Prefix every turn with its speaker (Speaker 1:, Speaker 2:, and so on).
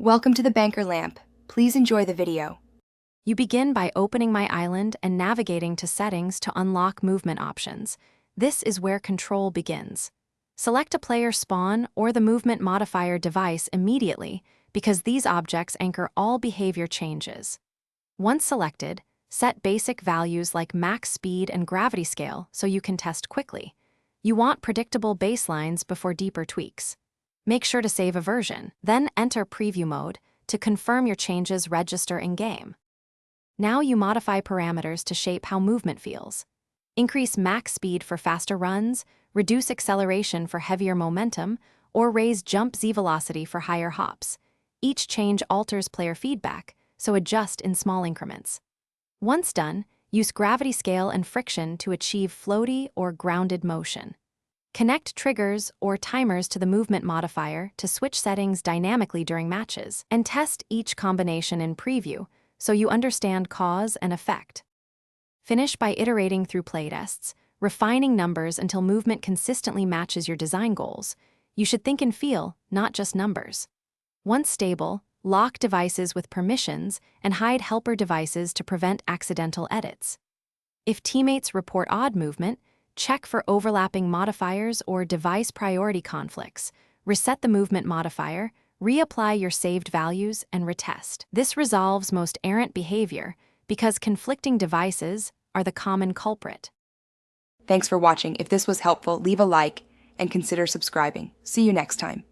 Speaker 1: Welcome to the Banker Lamp. Please enjoy the video.
Speaker 2: You begin by opening My Island and navigating to Settings to unlock movement options. This is where control begins. Select a player spawn or the movement modifier device immediately because these objects anchor all behavior changes. Once selected, set basic values like max speed and gravity scale so you can test quickly. You want predictable baselines before deeper tweaks. Make sure to save a version, then enter preview mode to confirm your changes register in-game. Now you modify parameters to shape how movement feels. Increase max speed for faster runs, reduce acceleration for heavier momentum, or raise jump z-velocity for higher hops. Each change alters player feedback, so adjust in small increments. Once done, use gravity scale and friction to achieve floaty or grounded motion. Connect triggers or timers to the movement modifier to switch settings dynamically during matches, and test each combination in preview so you understand cause and effect. Finish by iterating through playtests, refining numbers until movement consistently matches your design goals. You should think and feel, not just numbers. Once stable, lock devices with permissions and hide helper devices to prevent accidental edits. If teammates report odd movement, check for overlapping modifiers or device priority conflicts. Reset the movement modifier, reapply your saved values, and retest. This resolves most errant behavior because conflicting devices are the common culprit.
Speaker 1: Thanks for watching. If this was helpful, leave a like and consider subscribing. See you next time.